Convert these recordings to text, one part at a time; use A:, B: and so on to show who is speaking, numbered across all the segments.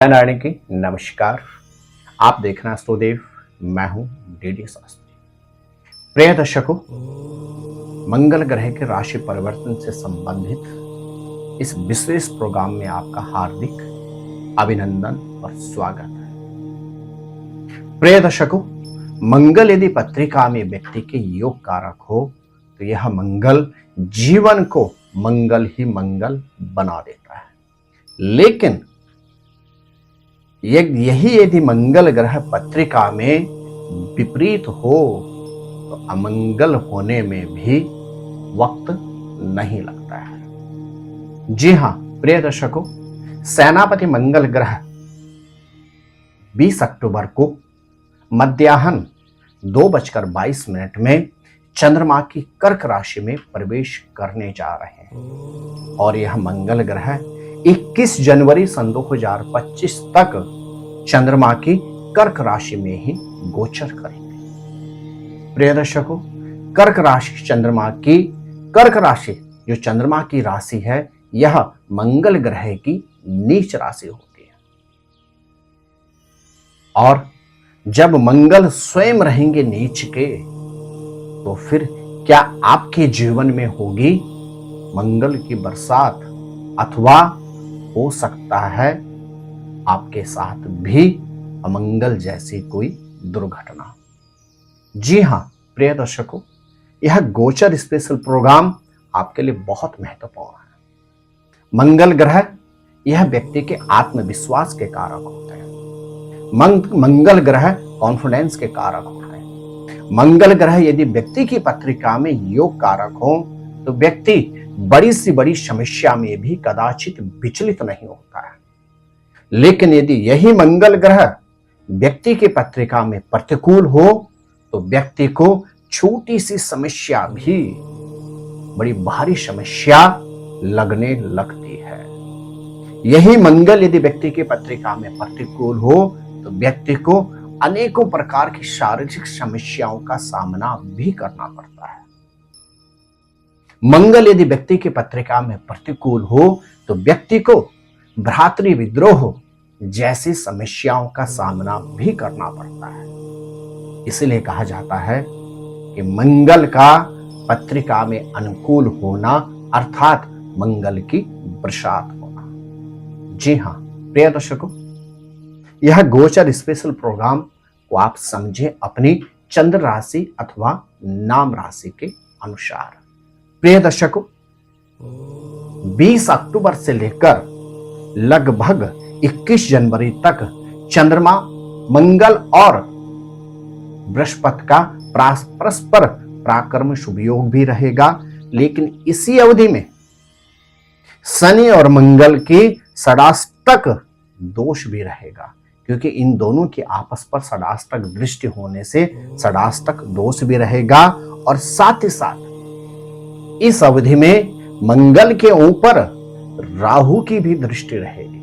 A: नारायण की नमस्कार। आप देखना अस्तोदेव, मैं हूं डीडी शास्त्री। प्रिय दर्शकों, मंगल ग्रह के राशि परिवर्तन से संबंधित इस विशेष प्रोग्राम में आपका हार्दिक अभिनंदन और स्वागत है। प्रिय दर्शकों, मंगल यदि पत्रिका में व्यक्ति के योग कारक हो तो यह मंगल जीवन को मंगल ही मंगल बना देता है। लेकिन यही यदि मंगल ग्रह पत्रिका में विपरीत हो तो अमंगल होने में भी वक्त नहीं लगता है। जी हां प्रिय दर्शकों, सेनापति मंगल ग्रह 20 अक्टूबर को मध्याह्न 2:22 में चंद्रमा की कर्क राशि में प्रवेश करने जा रहे हैं और यह मंगल ग्रह 21 जनवरी सन 2025 तक चंद्रमा की कर्क राशि में ही गोचर करेंगे। प्रिय दर्शकों, कर्क राशि जो चंद्रमा की राशि है, यह मंगल ग्रह की नीच राशि होती है। और जब मंगल स्वयं रहेंगे नीच के, तो फिर क्या आपके जीवन में होगी मंगल की बरसात, अथवा हो सकता है आपके साथ भी अमंगल जैसी कोई दुर्घटना। जी हां प्रिय दर्शकों, यह गोचर स्पेशल प्रोग्राम आपके लिए बहुत महत्वपूर्ण है। मंगल ग्रह यह व्यक्ति के आत्मविश्वास के कारक होते हैं। मंगल ग्रह कॉन्फिडेंस के कारक होते हैं। मंगल ग्रह यदि व्यक्ति की पत्रिका में योग कारक हो तो व्यक्ति बड़ी से बड़ी समस्या में भी कदाचित विचलित नहीं होता है। लेकिन यदि यही मंगल ग्रह व्यक्ति की पत्रिका में प्रतिकूल हो तो व्यक्ति को छोटी सी समस्या भी बड़ी भारी समस्या लगने लगती है। यही मंगल यदि व्यक्ति की पत्रिका में प्रतिकूल हो तो व्यक्ति को अनेकों प्रकार की शारीरिक समस्याओं का सामना भी करना पड़ता है। मंगल यदि व्यक्ति की पत्रिका में प्रतिकूल हो तो व्यक्ति को भ्रातृ विद्रोह जैसी समस्याओं का सामना भी करना पड़ता है। इसलिए कहा जाता है कि मंगल का पत्रिका में अनुकूल होना अर्थात मंगल की बरसात होना। जी हां प्रिय दर्शकों, यह गोचर स्पेशल प्रोग्राम को आप समझें अपनी चंद्र राशि अथवा नाम राशि के अनुसार। प्रिय दर्शकों, 20 अक्टूबर से लेकर लगभग 21 जनवरी तक चंद्रमा, मंगल और बृहस्पति का परस्पर पराक्रम शुभ योग भी रहेगा। लेकिन इसी अवधि में शनि और मंगल की षडाष्टक दोष भी रहेगा, क्योंकि इन दोनों की आपस पर षडाष्टक दृष्टि होने से षडाष्टक दोष भी रहेगा। और साथ ही साथ इस अवधि में मंगल के ऊपर राहु की भी दृष्टि रहेगी।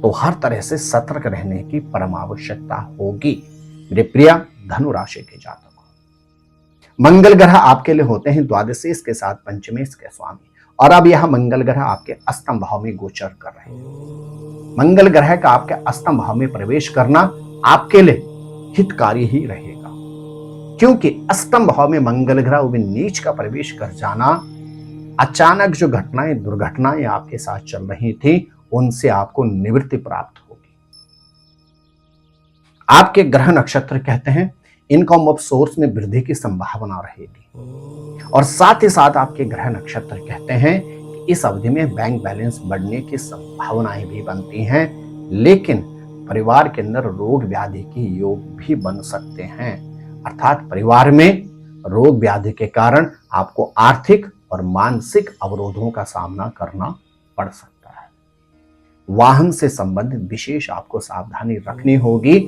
A: तो हर तरह से सतर्क रहने की परम आवश्यकता होगी। मेरे प्रिय धनु राशि के जातकों, मंगल ग्रह आपके लिए होते हैं द्वादशेश के साथ पंचमेश के स्वामी, और अब यह मंगल ग्रह आपके अष्टम भाव में गोचर कर रहे हैं। मंगल ग्रह का आपके अष्टम भाव में प्रवेश करना आपके लिए हितकारी ही रहेगा, क्योंकि अष्टम भाव में मंगल ग्रह वो भी नीच का प्रवेश कर जाना, अचानक जो घटनाएं दुर्घटनाएं आपके साथ चल रही थी उनसे आपको निवृत्ति प्राप्त होगी। आपके ग्रह नक्षत्र कहते हैं इनकम ऑफ सोर्स में वृद्धि की संभावना रहेगी। और साथ ही साथ आपके ग्रह नक्षत्र कहते हैं कि इस अवधि में बैंक बैलेंस बढ़ने की संभावनाएं भी बनती हैं। लेकिन परिवार के अंदर रोग व्याधि की योग भी बन सकते हैं, अर्थात परिवार में रोग व्याधि के कारण आपको आर्थिक और मानसिक अवरोधों का सामना करना पड़ सकता है। वाहन से संबंधित विशेष आपको सावधानी रखनी होगी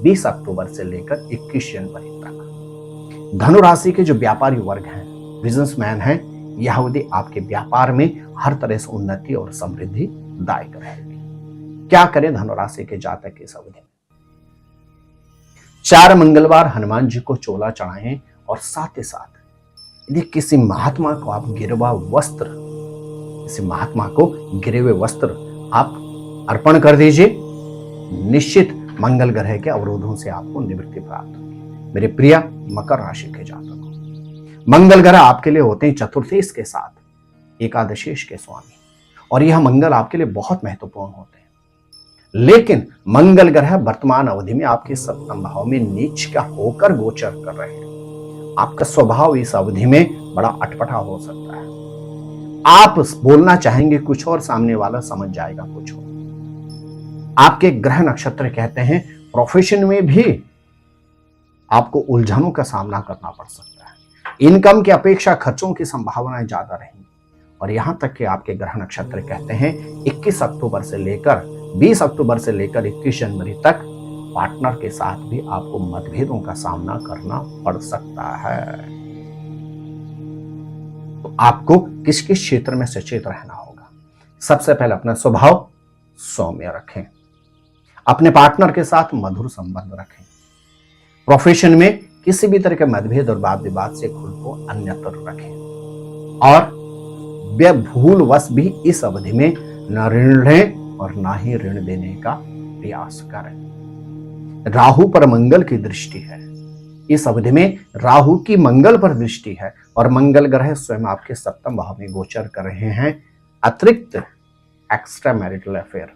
A: 20 अक्टूबर से लेकर 21 जनवरी तक। धनु राशि के जो व्यापारी वर्ग हैं, बिजनेसमैन हैं, यह अवधि आपके व्यापार में हर तरह से उन्नति और समृद्धि दायक रहेगी। क्या करें धनु राशि के जातक इस अवधि में? 4 मंगलवार हनुमान जी को चोला चढ़ाएं और साथ ही साथ यदि किसी महात्मा को आप गिरे हुए वस्त्र आप अर्पण कर दीजिए। निश्चित मंगल ग्रह के अवरोधों से आपको निवृत्ति प्राप्त होगी। मेरे प्रिय मकर राशि के जातकों, मंगल ग्रह आपके लिए होते हैं चतुर्थेश के साथ एकादशेश के स्वामी, और यह मंगल आपके लिए बहुत महत्वपूर्ण होते हैं। लेकिन मंगल ग्रह वर्तमान अवधि में आपके सप्तम भाव में नीच का होकर गोचर कर रहे हैं। आपका स्वभाव इस अवधि में बड़ा अटपटा हो सकता है। आप बोलना चाहेंगे कुछ और, सामने वाला समझ जाएगा कुछ और। आपके ग्रह नक्षत्र कहते हैं प्रोफेशन में भी आपको उलझनों का सामना करना पड़ सकता है। इनकम की अपेक्षा खर्चों की संभावनाएं ज्यादा रहेंगी, और यहां तक कि आपके ग्रह नक्षत्र कहते हैं 21 अक्टूबर से लेकर 20 अक्टूबर से लेकर 21 जनवरी तक पार्टनर के साथ भी आपको मतभेदों का सामना करना पड़ सकता है। तो आपको किस किस क्षेत्र में सचेत रहना होगा? सबसे पहले अपना स्वभाव सौम्य रखें, अपने पार्टनर के साथ मधुर संबंध रखें, प्रोफेशन में किसी भी तरह के मतभेद और वाद विवाद से खुद को अन्यत्र रखें, और भूलवश भी इस अवधि में न ऋण लें और ना ही ऋण देने का प्रयास करें। राहु पर मंगल की दृष्टि है। इस अवधि में राहु की मंगल पर दृष्टि है, और मंगल ग्रह स्वयं आपके सप्तम भाव में गोचर कर रहे हैं। अतिरिक्त एक्स्ट्रा मैरिटल अफेयर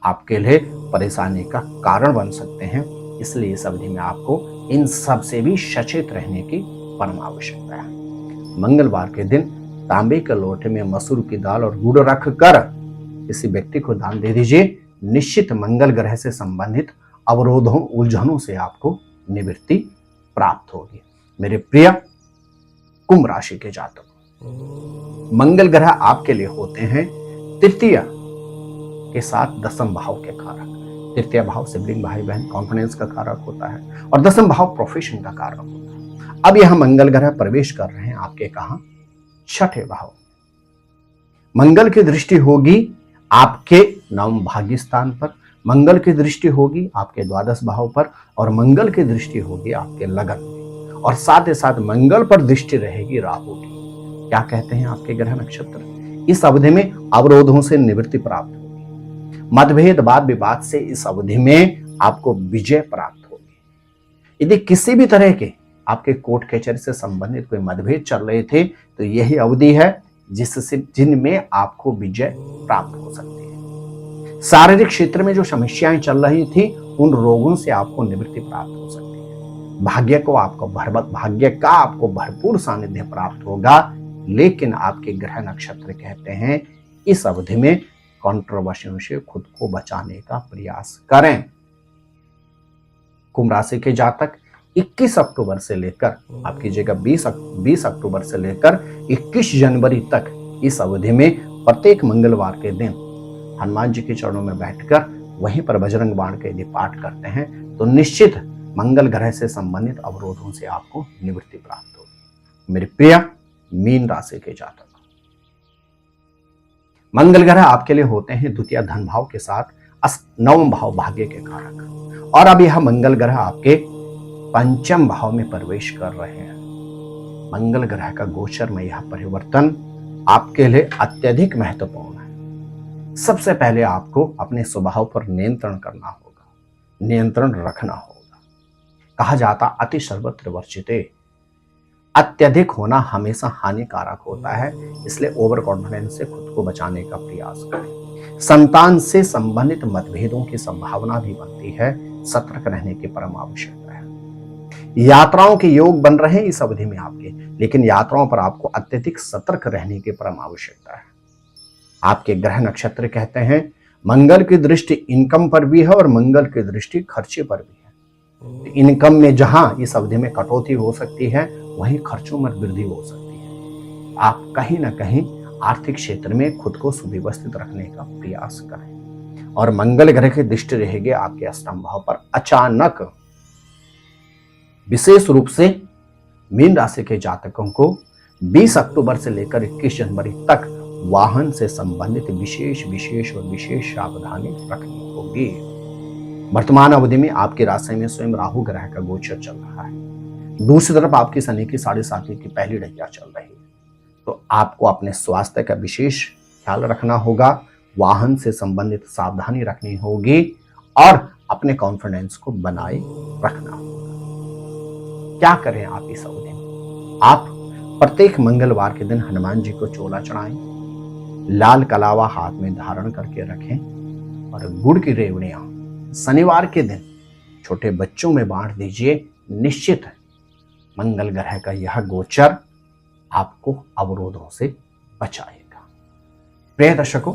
A: आपके लिए परेशानी का कारण बन सकते हैं। इसलिए इस अवधि में आपको इन सब से भी सचेत रहने की परम आवश्यकता है। मंगलवार के दिन तांबे के लोटे में मसूर की दाल और गुड़ रखकर किसी व्यक्ति को दान दे दीजिए। निश्चित मंगल ग्रह से संबंधित अवरोधों उलझनों से आपको निवृत्ति प्राप्त होगी। मेरे प्रिय कुंभ राशि के जातकों, मंगल ग्रह आपके लिए होते हैं तृतीय के साथ दसम भाव के कारक। तृतीय भाव सिबलिंग भाई बहन कॉन्फिडेंस का कारक होता है, और दसम भाव प्रोफेशन का कारक होता है। अब यह मंगल ग्रह प्रवेश कर रहे हैं आपके कहां? छठे भाव। मंगल की दृष्टि होगी आपके नवम भाग्य स्थान पर, मंगल की दृष्टि होगी आपके द्वादश भाव पर, और मंगल की दृष्टि होगी आपके लगन में, और साथ ही साथ मंगल पर दृष्टि रहेगी राहु की। क्या कहते हैं आपके ग्रह नक्षत्र? इस अवधि में अवरोधों से निवृत्ति प्राप्त होगी, मतभेद वाद विवाद से इस अवधि में आपको विजय प्राप्त होगी। यदि किसी भी तरह के आपके कोर्ट कचहरी से संबंधित कोई मतभेद चल रहे थे, तो यही अवधि है जिनमें आपको विजय प्राप्त हो सकती है। शारीरिक क्षेत्र में जो समस्याएं चल रही थी, उन रोगों से आपको निवृत्ति प्राप्त हो सकती है। भाग्य का आपको भरपूर सानिध्य प्राप्त होगा। लेकिन आपके ग्रह नक्षत्र कहते हैं इस अवधि में कंट्रोवर्शियों से खुद को बचाने का प्रयास करें। कुंभ राशि के जातक 21 अक्टूबर से लेकर आप कीजिएगा 20 अक्टूबर से लेकर 21 जनवरी तक इस अवधि में प्रत्येक मंगलवार के दिन हनुमान जी के चरणों में बैठकर वहीं पर बजरंग बाण के यदि पाठ करते हैं, तो निश्चित मंगल ग्रह से संबंधित अवरोधों से आपको निवृत्ति प्राप्त होगी। मेरे प्रिय मीन राशि के जातक, मंगल ग्रह आपके लिए होते हैं द्वितीय धन भाव के साथ नवम भाव भाग्य के कारक, और अब यह मंगल ग्रह आपके पंचम भाव में प्रवेश कर रहे हैं। मंगल ग्रह का गोचर में यह परिवर्तन आपके लिए अत्यधिक महत्वपूर्ण है। सबसे पहले आपको अपने स्वभाव पर नियंत्रण करना होगा, नियंत्रण रखना होगा। कहा जाता अति सर्वत्र वर्जिते, अत्यधिक होना हमेशा हानिकारक होता है। इसलिए ओवर कॉन्फिडेंस से खुद को बचाने का प्रयास करें। संतान से संबंधित मतभेदों की संभावना भी बनती है, सतर्क रहने की परम आवश्यकता है। यात्राओं के योग बन रहे हैं इस अवधि में आपके, लेकिन यात्राओं पर आपको अत्यधिक सतर्क रहने की परम आवश्यकता है। आपके ग्रह नक्षत्र कहते हैं मंगल की दृष्टि इनकम पर भी है और मंगल की दृष्टि खर्चे पर भी है। इनकम में जहां इस अवधि में कटौती हो सकती है, वहीं खर्चों में वृद्धि हो सकती है। आप कहीं ना कहीं आर्थिक क्षेत्र में खुद को सुव्यवस्थित रखने का प्रयास करें, और मंगल ग्रह की दृष्टि रहेगी आपके अष्टम भाव पर। अचानक विशेष रूप से मीन राशि के जातकों को 20 अक्टूबर से लेकर 21 जनवरी तक वाहन से संबंधित विशेष सावधानी रखनी होगी। वर्तमान अवधि में आपकी राशि में स्वयं राहु ग्रह का गोचर चल रहा है। दूसरी तरफ आपकी शनि की 7.5 की पहली ढैया चल रही है। तो आपको अपने स्वास्थ्य का विशेष ख्याल रखना होगा। वाहन से संबंधित सावधानी रखनी होगी और अपने कॉन्फिडेंस को बनाए रखना होगा। क्या करें आप इस अवधि में? आप प्रत्येक मंगलवार के दिन हनुमान जी को चोला चढ़ाएं, लाल कलावा हाथ में धारण करके रखें और गुड़ की रेवड़ियां शनिवार के दिन छोटे बच्चों में बांट दीजिए। निश्चित है मंगल ग्रह का यह गोचर आपको अवरोधों से बचाएगा। प्रिय दर्शकों,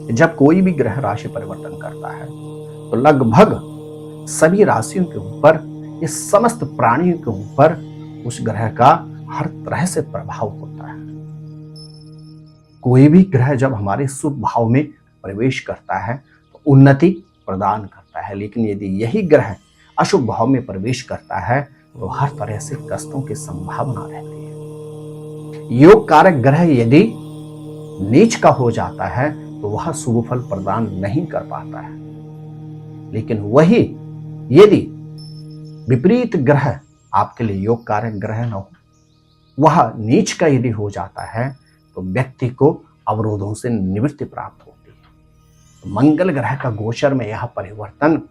A: जब कोई भी ग्रह राशि परिवर्तन करता है तो लगभग सभी राशियों के ऊपर, ये समस्त प्राणियों के ऊपर उस ग्रह का हर तरह से प्रभाव होता है। कोई भी ग्रह जब हमारे शुभ भाव में प्रवेश करता है तो उन्नति प्रदान करता है, लेकिन यदि यही ग्रह अशुभ भाव में प्रवेश करता है तो हर तरह से कष्टों की संभावना रहती है। योग कारक ग्रह यदि नीच का हो जाता है तो वह शुभ फल प्रदान नहीं कर पाता है, लेकिन वही यदि विपरीत ग्रह आपके लिए योग कारक ग्रह न हो, वह नीच का यदि हो जाता है तो व्यक्ति को अवरोधों से निवृत्ति प्राप्त होती है। तो मंगल ग्रह का गोचर में यह परिवर्तन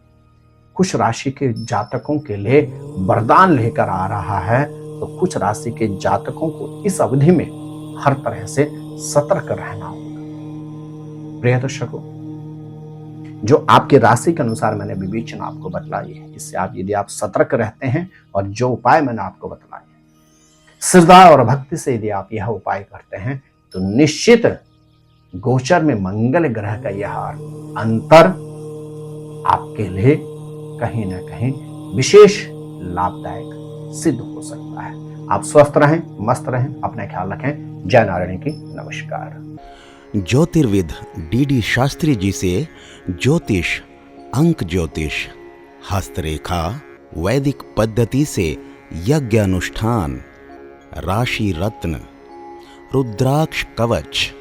A: कुछ राशि के जातकों के लिए वरदान लेकर आ रहा है, तो कुछ राशि के जातकों को इस अवधि में हर तरह से सतर्क रहना होगा। प्रिय दर्शकों, जो आपकी राशि के अनुसार मैंने विवेचना आपको बतलाई है, इससे आप यदि आप सतर्क रहते हैं और जो उपाय मैंने आपको बतलाए हैं, श्रद्धा और भक्ति से यदि आप यह उपाय करते हैं तो निश्चित गोचर में मंगल ग्रह का यह अंतर आपके लिए कहीं ना कहीं विशेष लाभदायक सिद्ध हो सकता है। आप स्वस्थ रहें, मस्त रहें, अपना ख्याल रखें। जय नारायण की नमस्कार।
B: ज्योतिर्विद डीडी शास्त्री जी से ज्योतिष, अंक ज्योतिष, हस्तरेखा, वैदिक पद्धति से यज्ञ अनुष्ठान, राशि रत्न, रुद्राक्ष कवच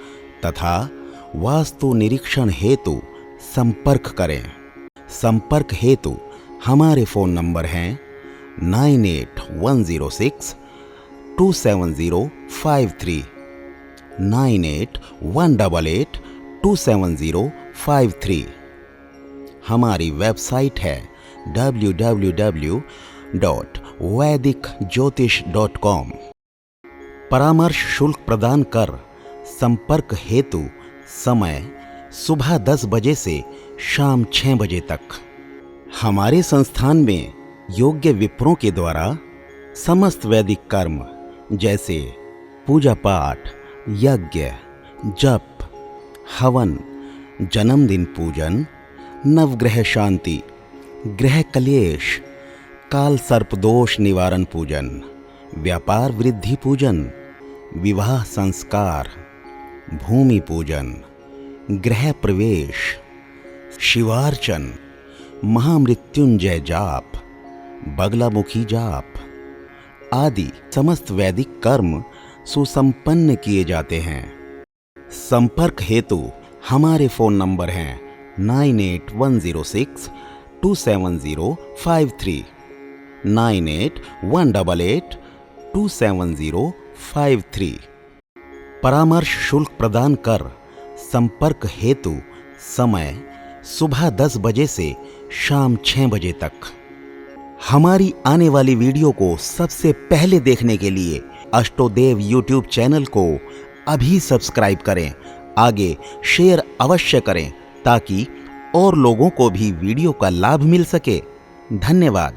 B: तथा वास्तु निरीक्षण हेतु संपर्क करें। संपर्क हेतु हमारे फ़ोन नंबर हैं 9810627053, 9818827053। हमारी वेबसाइट है www.vedicjyotish.com। परामर्श शुल्क प्रदान कर संपर्क हेतु समय सुबह 10 बजे से शाम 6 बजे तक। हमारे संस्थान में योग्य विप्रों के द्वारा समस्त वैदिक कर्म जैसे पूजा पाठ, यज्ञ, जप, हवन, जन्मदिन पूजन, नवग्रह शांति, ग्रह कलेश, काल सर्पदोष निवारण पूजन, व्यापार वृद्धि पूजन, विवाह संस्कार, भूमि पूजन, गृह प्रवेश, शिवार्चन, महामृत्युंजय जाप, बगलामुखी जाप आदि समस्त वैदिक कर्म सुसंपन्न किए जाते हैं। संपर्क हेतु हमारे फ़ोन नंबर हैं 9810627053, 9818827053। परामर्श शुल्क प्रदान कर संपर्क हेतु समय सुबह 10 बजे से शाम 6 बजे तक। हमारी आने वाली वीडियो को सबसे पहले देखने के लिए अष्टोदेव यूट्यूब चैनल को अभी सब्सक्राइब करें। आगे शेयर अवश्य करें ताकि और लोगों को भी वीडियो का लाभ मिल सके। धन्यवाद।